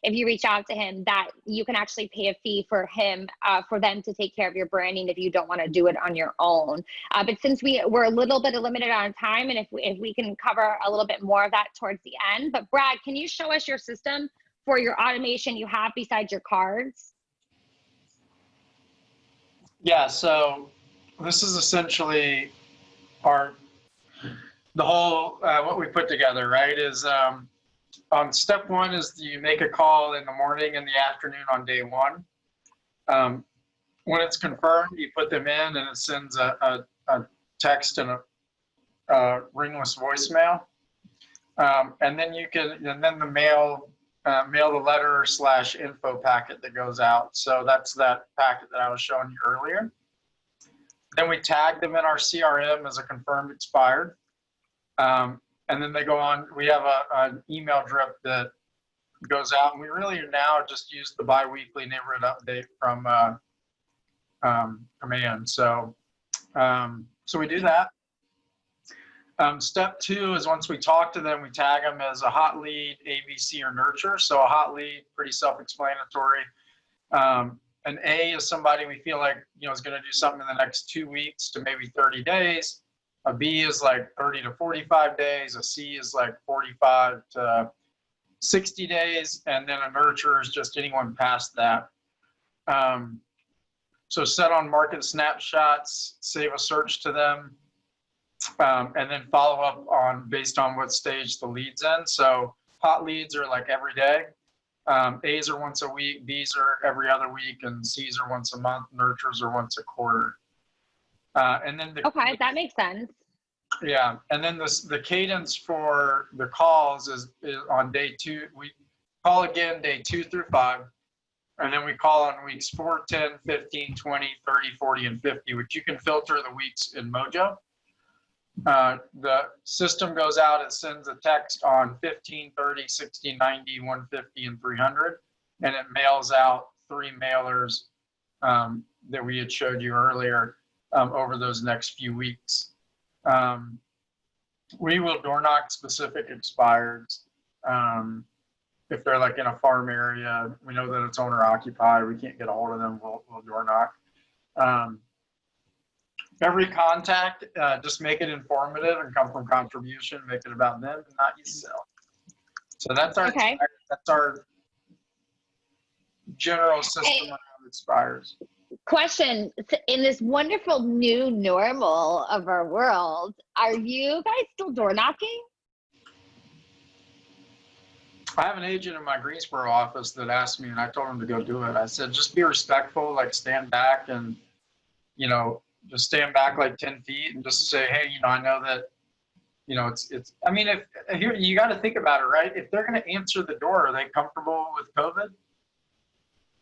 if you reach out to him, that you can actually pay a fee for him, for them to take care of your branding if you don't want to do it on your own. But since we're a little bit limited on time, and if we can cover a little bit more of that towards the end. But Brad, can you show us your system for your automation you have besides your cards? Yeah, so this is essentially the whole, what we put together, right, is on step one is you make a call in the morning and the afternoon on day one. When it's confirmed, you put them in and it sends a text and a ringless voicemail. And then the mail the letter / info packet that goes out. So that's that packet that I was showing you earlier. Then we tag them in our CRM as a confirmed expired. And then they go on, we have an email drip that goes out, and we really now just use the biweekly neighborhood update from Command. So we do that. Step two is once we talk to them, we tag them as a hot lead, ABC, or nurture. So a hot lead, pretty self-explanatory. An A is somebody we feel like, is going to do something in the next 2 weeks to maybe 30 days. A B is like 30 to 45 days. A C is like 45 to 60 days. And then a nurture is just anyone past that. So set on market snapshots, save a search to them, and then follow up based on what stage the lead's in. So hot leads are like every day. A's are once a week, B's are every other week, and C's are once a month, nurtures are once a quarter. And then okay, that makes sense. Yeah, and then the cadence for the calls is on day 2. We call again day 2 through 5, and then we call on weeks 4, 10, 15, 20, 30, 40, and 50, which you can filter the weeks in Mojo. The system goes out, it sends a text on 15, 30, 60, 90, 150, and 300, and it mails out 3 mailers that we had showed you earlier over those next few weeks. We will door knock specific expireds. If they're like in a farm area, we know that it's owner occupied, we can't get a hold of them, we'll door knock. Every contact, just make it informative and come from contribution, make it about them, not yourself. So that's our okay. That's our general system around expires. Question, in this wonderful new normal of our world, are you guys still door knocking? I have an agent in my Greensboro office that asked me, and I told him to go do it. I said, just be respectful, like stand back and, just stand back like 10 feet and just say, hey, I know that, it's, I mean, if here, you got to think about it, right? If they're going to answer the door, are they comfortable with COVID?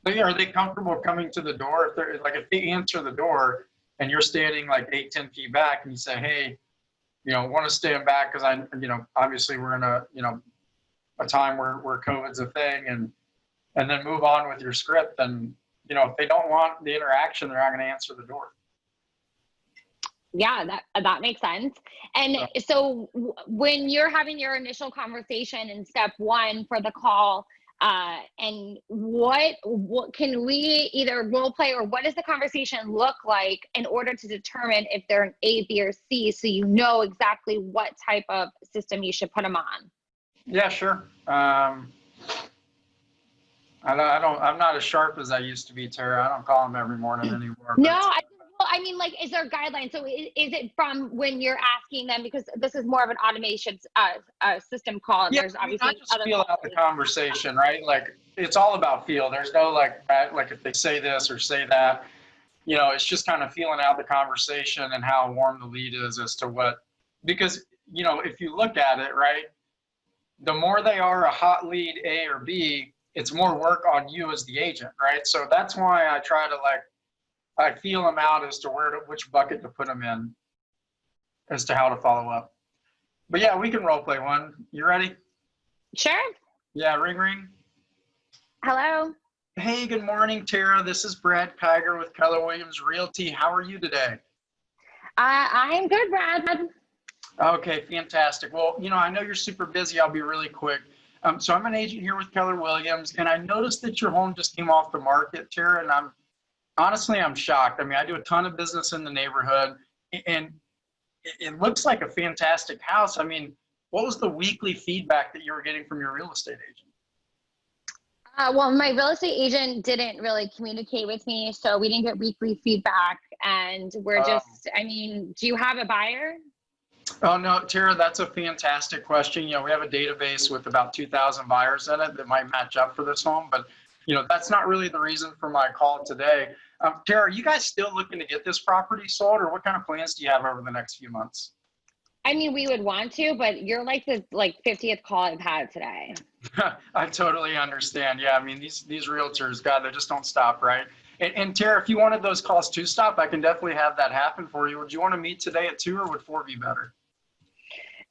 Are they comfortable coming to the door? If they're like, if they answer the door and you're standing like 8, 10 feet back and you say, hey, want to stand back because obviously we're in a time where COVID's a thing, and then move on with your script. And, if they don't want the interaction, they're not going to answer the door. Yeah, that makes sense. And so when you're having your initial conversation in step 1 for the call, and what can we either role play, or what does the conversation look like in order to determine if they're an A, B, or C, so you know exactly what type of system you should put them on? Yeah, sure. I'm not as sharp as I used to be, Tara. I don't call them every morning anymore. No, I mean, like, is there a guideline? So is it from when you're asking them, because this is more of an automation system call, and there's obviously I just feel out the conversation, right? Like, it's all about feel. There's no like if they say this or say that, it's just kind of feeling out the conversation and how warm the lead is as to what, because, if you look at it, right, the more they are a hot lead A or B, it's more work on you as the agent, right? So that's why I try to I feel them out as to which bucket to put them in, as to how to follow up. But yeah, we can role play one. You ready? Sure. Yeah, ring, ring. Hello. Hey, good morning, Tara. This is Brad Kiger with Keller Williams Realty. How are you today? I'm good, Brad. Okay, fantastic. Well, I know you're super busy. I'll be really quick. So I'm an agent here with Keller Williams, and I noticed that your home just came off the market, Tara, and I'm shocked. I mean, I do a ton of business in the neighborhood, and it looks like a fantastic house. I mean, what was the weekly feedback that you were getting from your real estate agent? Well, my real estate agent didn't really communicate with me, so we didn't get weekly feedback. And we're just, I mean, do you have a buyer? Oh, no, Tara, that's a fantastic question. You know, we have a database with about 2,000 buyers in it that might match up for this home, but, you know, that's not really the reason for my call today. Tara, are you guys still looking to get this property sold, or what kind of plans do you have over the next few months? I mean, we would want to, but you're like the 50th call I've had today. I totally understand. Yeah, I mean, these realtors, God, they just don't stop, right? And Tara, if you wanted those calls to stop, I can definitely have that happen for you. Would you want to meet today at 2, or would 4 be better?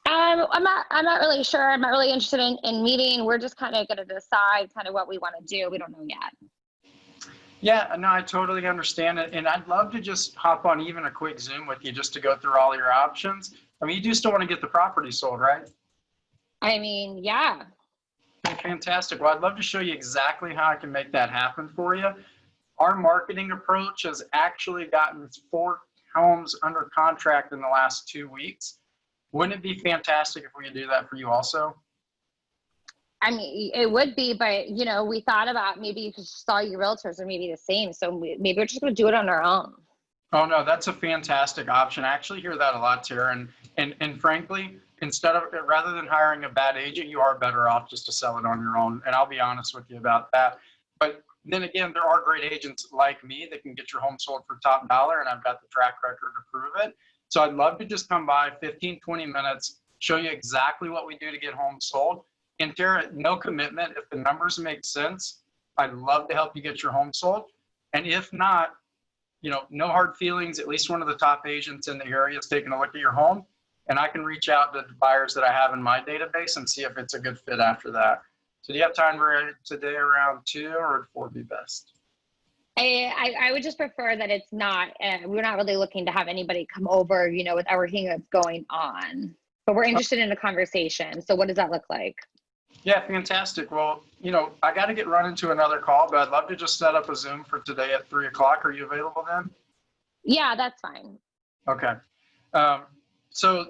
I'm not really sure. I'm not really interested in meeting. We're just kind of going to decide kind of what we want to do. We don't know yet. Yeah, no, I totally understand it. And I'd love to just hop on even a quick Zoom with you just to go through all your options. I mean, you do still want to get the property sold, right? I mean, yeah. Okay, fantastic. Well, I'd love to show you exactly how I can make that happen for you. Our marketing approach has actually gotten 4 homes under contract in the last 2 weeks. Wouldn't it be fantastic if we could do that for you also? I mean, it would be, but you know, we thought about maybe you could saw your realtors are maybe the same. So maybe we're just going to do it on our own. Oh no, that's a fantastic option. I actually hear that a lot, Tara. And frankly, rather than hiring a bad agent, you are better off just to sell it on your own. And I'll be honest with you about that. But then again, there are great agents like me that can get your home sold for top dollar, and I've got the track record to prove it. So I'd love to just come by 15, 20 minutes, show you exactly what we do to get homes sold. And Tara, no commitment. If the numbers make sense, I'd love to help you get your home sold. And if not, you know, no hard feelings. At least one of the top agents in the area is taking a look at your home, and I can reach out to the buyers that I have in my database and see if it's a good fit after that. So do you have time for today around 2, or would 4 be best? I would just prefer that it's not, we're not really looking to have anybody come over, you know, with everything that's going on, but we're interested in a conversation. So what does that look like? Yeah, fantastic. Well, you know, I got to get running to another call, but I'd love to just set up a Zoom for today at 3 o'clock. Are you available then? Yeah, that's fine. Okay. So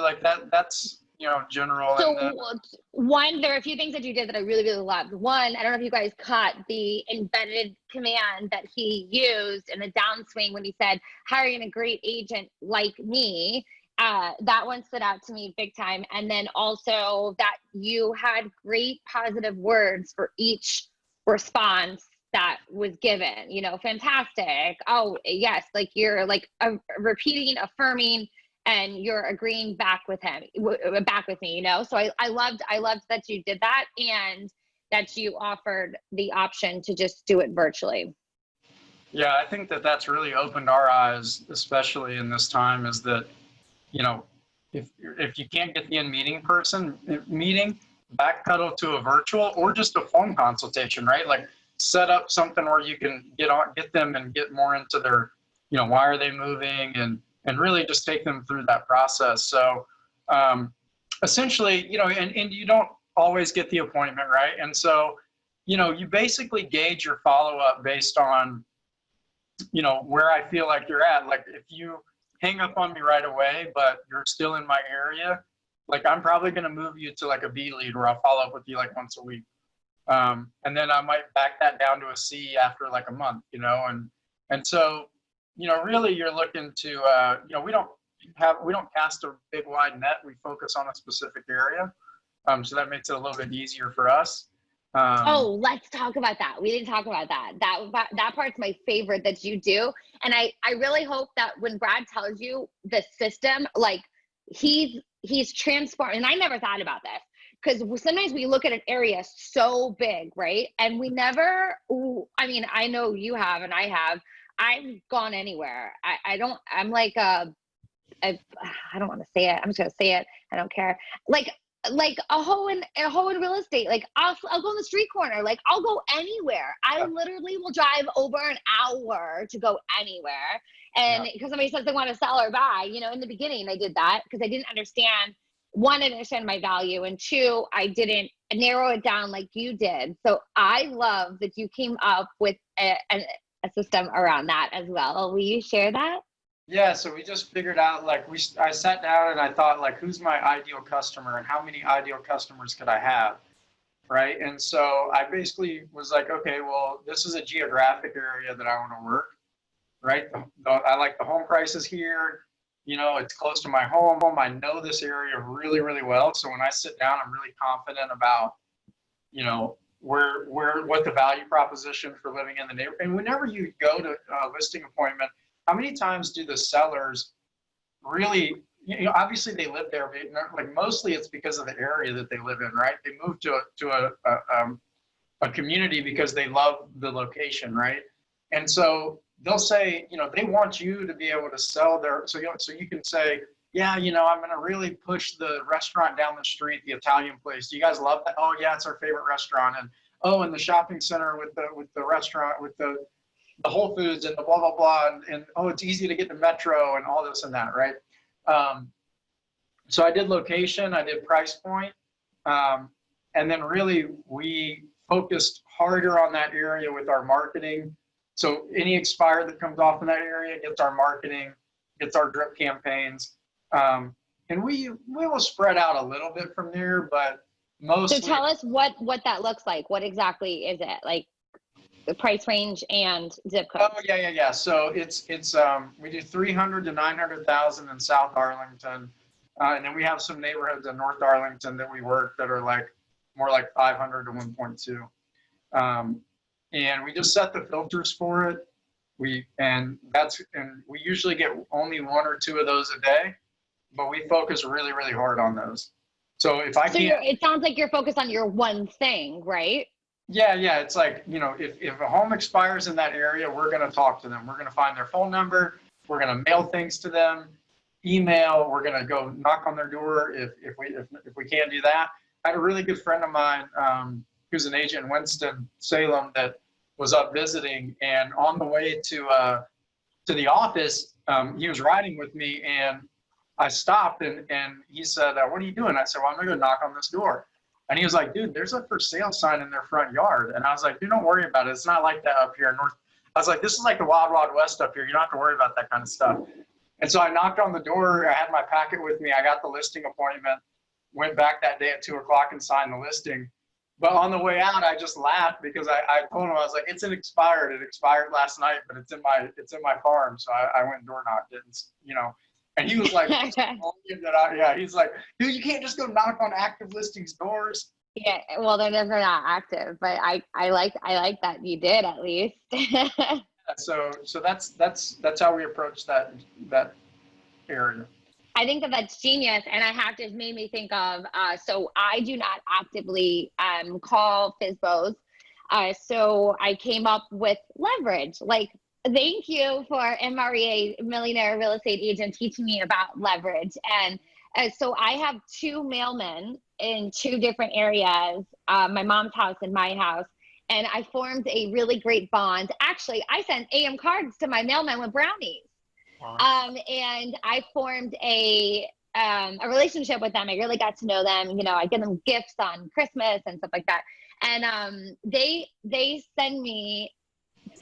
like that's, you know, general. So there are a few things that you did that I really, really loved. One, I don't know if you guys caught the embedded command that he used in the downswing when he said, hiring a great agent like me. That one stood out to me big time. And then also that you had great positive words for each response that was given, you know, fantastic. Oh yes. Like you're like repeating, affirming, and you're agreeing back with me, you know? So I loved that you did that, and that you offered the option to just do it virtually. Yeah, I think that that's really opened our eyes, especially in this time, is that, you know, if you can't get the in-meeting meeting, backpedal to a virtual or just a phone consultation, right? Like set up something where you can get them and get more into their, you know, why are they moving, and really just take them through that process. So essentially, you know, and you don't always get the appointment, right? And so, you know, you basically gauge your follow-up based on, you know, where I feel like you're at. Like if you hang up on me right away, but you're still in my area, like I'm probably going to move you to like a B lead where I'll follow up with you like once a week. And then I might back that down to a C after like a month, you know, and so, you know, really you're looking to, you know, we don't cast a big wide net. We focus on a specific area. So that makes it a little bit easier for us. Let's talk about that. We didn't talk about that. That part's my favorite that you do. And I really hope that when Brad tells you the system, like he's transformed. And I never thought about this, because sometimes we look at an area so big, right? And we never, I mean, I know you have, and I've gone anywhere. I'm like, I don't want to say it. I'm just going to say it. I don't care. Like a hoe in real estate. Like I'll go in the street corner. Like I'll go anywhere. I literally will drive over an hour to go anywhere. And because somebody says they want to sell or buy, you know, in the beginning I did that because I didn't understand. One, I didn't understand my value, and 2, I didn't narrow it down like you did. So I love that you came up with a system around that as well. Will you share that? Yeah, so we just figured out, like, I sat down and I thought, like, who's my ideal customer and how many ideal customers could I have? right? And so I basically was like, okay, well, this is a geographic area that I want to work, right? I like the home prices here. You know, it's close to my home. I know this area really, really well. So when I sit down, I'm really confident about, you know, what the value proposition for living in the neighborhood. And whenever you go to a listing appointment, how many times do the sellers really, you know, obviously they live there, but like mostly it's because of the area that they live in, right? They move to a community because they love the location, right? And so they'll say, you know, they want you to be able to sell their, so you can say, yeah, you know, I'm going to really push the restaurant down the street, the Italian place. Do you guys love that? Oh yeah, it's our favorite restaurant. And oh, and the shopping center with the restaurant, with the Whole Foods and the blah, blah, blah. And oh, it's easy to get to Metro and all this and that, right? So I did location, I did price point. And then really we focused harder on that area with our marketing. So any expired that comes off in that area gets our marketing, gets our drip campaigns. And we will spread out a little bit from there, but mostly. So tell us what that looks like. What exactly is it? Like the price range and zip code? Oh, yeah. So it's we do 300 to 900,000 in South Arlington. And then we have some neighborhoods in North Arlington that we work that are like more like 500 to 1.2. And we just set the filters for it. We usually get only 1 or 2 of those a day, but we focus really, really hard on those. So if I can't, it sounds like you're focused on your one thing, right? Yeah. It's like, you know, if a home expires in that area, we're going to talk to them. We're going to find their phone number. We're going to mail things to them, email. We're going to go knock on their door if we can't do that. I had a really good friend of mine who's an agent in Winston-Salem that was up visiting, and on the way to the office, he was riding with me, and I stopped and he said, what are you doing? I said, well, I'm gonna go knock on this door. And he was like, dude, there's a for sale sign in their front yard. And I was like, dude, don't worry about it. It's not like that up here in North. I was like, this is like the Wild Wild West up here. You don't have to worry about that kind of stuff. And so I knocked on the door. I had my packet with me. I got the listing appointment, went back that day at 2 o'clock and signed the listing. But on the way out, I just laughed because I told him, I was like, it's an expired. It expired last night, but it's in my farm. So I went and door knocked it, and, you know. And he was like, he's like, dude, you can't just go knock on active listings doors. Yeah, well, they're not active, but I like that you did at least. So that's how we approach that area. I think that's genius, and it made me think of, so I do not actively call FSBO'S, so I came up with leverage. Like, thank you for MREA, Millionaire Real Estate Agent, teaching me about leverage. And so I have 2 mailmen in 2 different areas, my mom's house and my house, and I formed a really great bond. Actually, I sent AM cards to my mailmen with brownies. Wow. And I formed a relationship with them. I really got to know them. You know, I give them gifts on Christmas and stuff like that. And they send me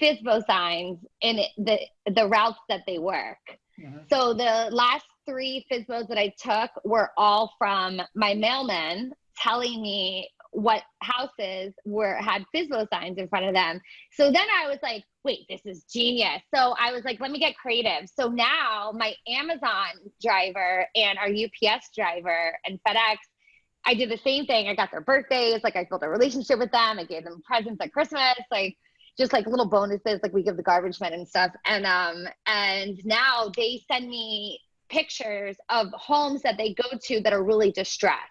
FSBO signs in the routes that they work. Mm-hmm. So the last 3 FSBO'S that I took were all from my mailmen telling me what houses had FSBO signs in front of them. So then I was like, wait, this is genius. So I was like, let me get creative. So now my Amazon driver and our UPS driver and FedEx, I did the same thing. I got their birthdays. Like, I built a relationship with them. I gave them presents at Christmas, like just like little bonuses, like we give the garbage men and stuff. And now they send me pictures of homes that they go to that are really distressed.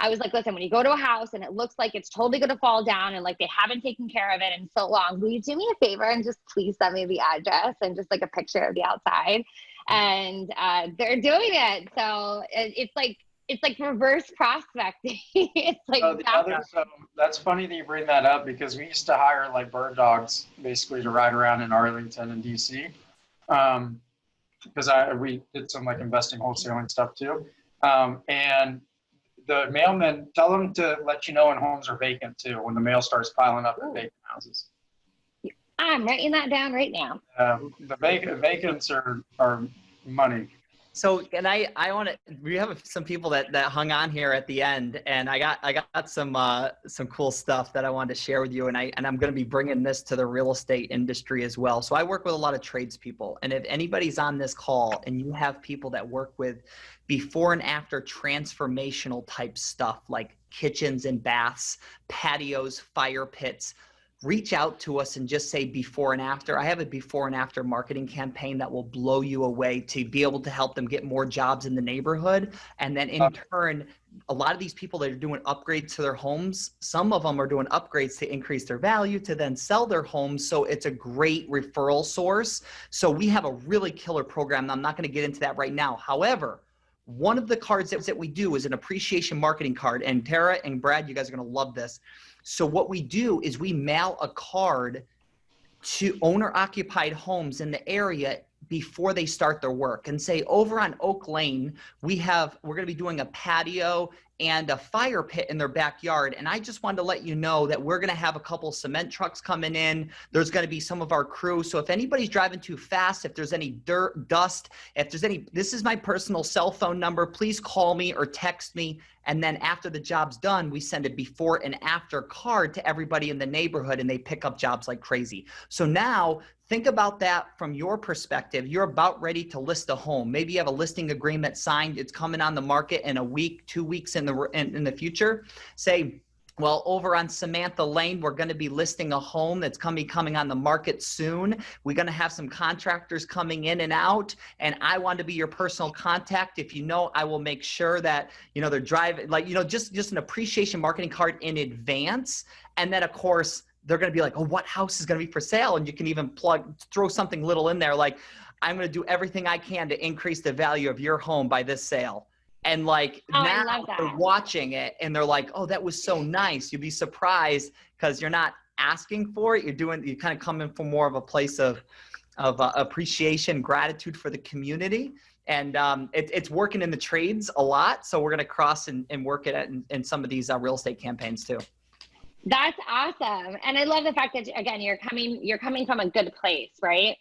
I was like, listen, when you go to a house and it looks like it's totally going to fall down and like they haven't taken care of it in so long, will you do me a favor and just please send me the address and just like a picture of the outside? And they're doing it. So it's like reverse prospecting. It's like, so that's funny that you bring that up, because we used to hire like bird dogs basically to ride around in Arlington and DC. Because we did some like investing wholesaling stuff too. And the mailmen, tell them to let you know when homes are vacant too, when the mail starts piling up in vacant houses. I'm writing that down right now. The vacants are money. So, and I want to, we have some people that hung on here at the end, and I got some cool stuff that I wanted to share with you. And I'm going to be bringing this to the real estate industry as well. So I work with a lot of tradespeople, and if anybody's on this call and you have people that work with before and after transformational type stuff like kitchens and baths, patios, fire pits, reach out to us and just say before and after. I have a before and after marketing campaign that will blow you away to be able to help them get more jobs in the neighborhood. And then in turn, a lot of these people that are doing upgrades to their homes, some of them are doing upgrades to increase their value to then sell their homes. So it's a great referral source. So we have a really killer program. I'm not going to get into that right now. However, one of the cards that we do is an appreciation marketing card. And Tara and Brad, you guys are going to love this. So what we do is we mail a card to owner-occupied homes in the area before they start their work, and say, over on Oak Lane, we're going to be doing a patio and a fire pit in their backyard. And I just wanted to let you know that we're going to have a couple cement trucks coming in. There's going to be some of our crew. So if anybody's driving too fast, if there's any dirt, dust, if there's any, this is my personal cell phone number. Please call me or text me. And then after the job's done, we send a before and after card to everybody in the neighborhood, and they pick up jobs like crazy. So now think about that from your perspective. You're about ready to list a home. Maybe you have a listing agreement signed. It's coming on the market in a week, 2 weeks in the future. Say, well, over on Samantha Lane, we're going to be listing a home that's coming on the market soon. We're going to have some contractors coming in and out, and I want to be your personal contact. If you know, I will make sure that, you know, they're driving, like, you know, just an appreciation marketing card in advance. And then, of course, they're going to be like, oh, what house is going to be for sale? And you can even throw something little in there like, I'm going to do everything I can to increase the value of your home by this sale. And like, now they're watching it and they're like, oh, that was so nice. You'd be surprised because you're not asking for it. You're kind of coming from more of a place of appreciation, gratitude for the community. And it's working in the trades a lot. So we're going to cross and work it in some of these real estate campaigns too. That's awesome. And I love the fact that, again, you're coming from a good place, right?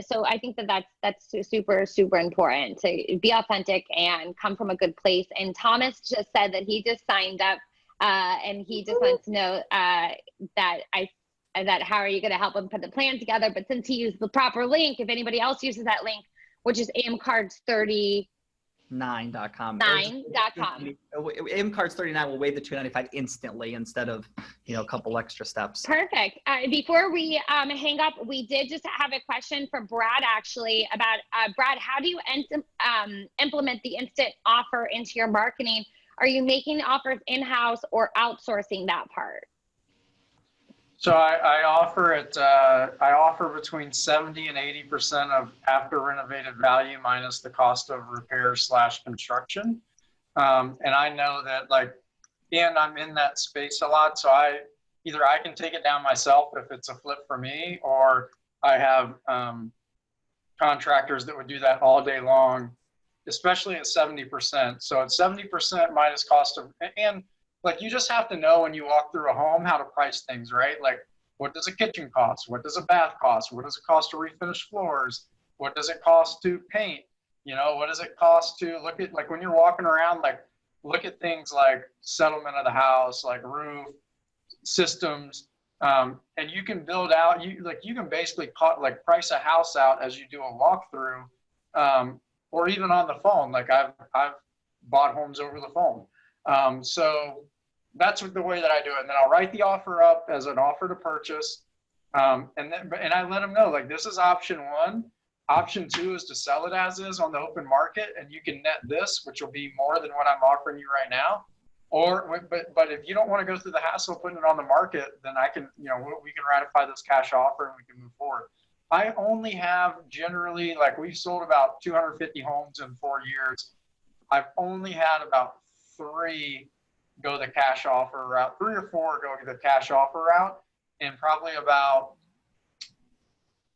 So I think that's super, super important to be authentic and come from a good place. And Thomas just said that he just signed up and he just wants to know that how are you going to help him put the plan together? But since he used the proper link, if anybody else uses that link, which is amcards39.com. amcards39 will waive the $295 instantly instead of, you know, a couple extra steps. Perfect. Before we hang up, we did just have a question for Brad actually about Brad, how do you implement the instant offer into your marketing? Are you making offers in-house or outsourcing that part? So I offer it. I offer between 70 and 80% of after renovated value minus the cost of repair / construction. And I know that, like, and I'm in that space a lot. So I can take it down myself if it's a flip for me, or I have contractors that would do that all day long, especially at 70%. So at 70% minus cost of, and like, you just have to know when you walk through a home how to price things, right? Like, what does a kitchen cost? What does a bath cost? What does it cost to refinish floors? What does it cost to paint? You know, what does it cost to look at, like, when you're walking around, like, look at things like settlement of the house, like roof, systems, and you can build out, you can basically price a house out as you do a walkthrough, or even on the phone. Like, I've bought homes over the phone. So that's the way that I do it. And then I'll write the offer up as an offer to purchase. And I let them know, like, this is option 1. Option 2 is to sell it as is on the open market, and you can net this, which will be more than what I'm offering you right now. But if you don't want to go through the hassle of putting it on the market, then I can, you know, we can ratify this cash offer and we can move forward. I only have generally, like, we've sold about 250 homes in 4 years. I've only had about 3 go the cash offer route, 3 or 4 go the cash offer route, and probably about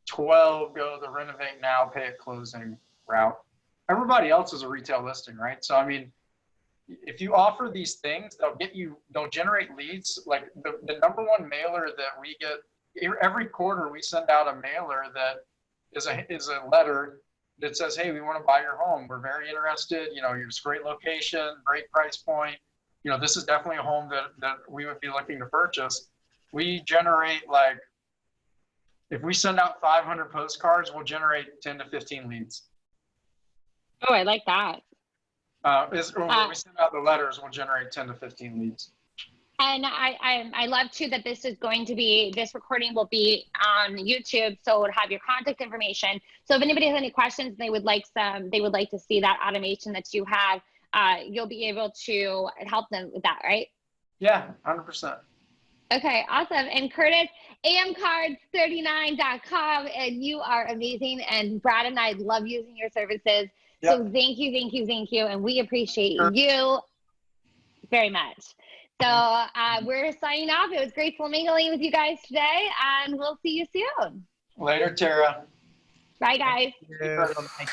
12 go the renovate now, pay at closing route. Everybody else is a retail listing, right? So, I mean, if you offer these things, they'll generate leads. Like, the number 1 mailer that we get every quarter, we send out a mailer that is a letter that says, hey, we want to buy your home. We're very interested. You know, it's a great location, great price point. You know, this is definitely a home that we would be looking to purchase. We generate, like, if we send out 500 postcards, we'll generate 10 to 15 leads. Oh, I like that. When we send out the letters, we'll generate 10 to 15 leads. And I love too that this recording will be on YouTube, so it would have your contact information. So if anybody has any questions, they would like to see that automation that you have, you'll be able to help them with that, right? Yeah, 100%. Okay, awesome. And Curtis, amcards39.com, and you are amazing. And Brad and I love using your services. Yep. So thank you, and we appreciate you very much. So we're signing off. It was great mingling with you guys today, and we'll see you soon. Later, Tara. Bye, guys. Thank you.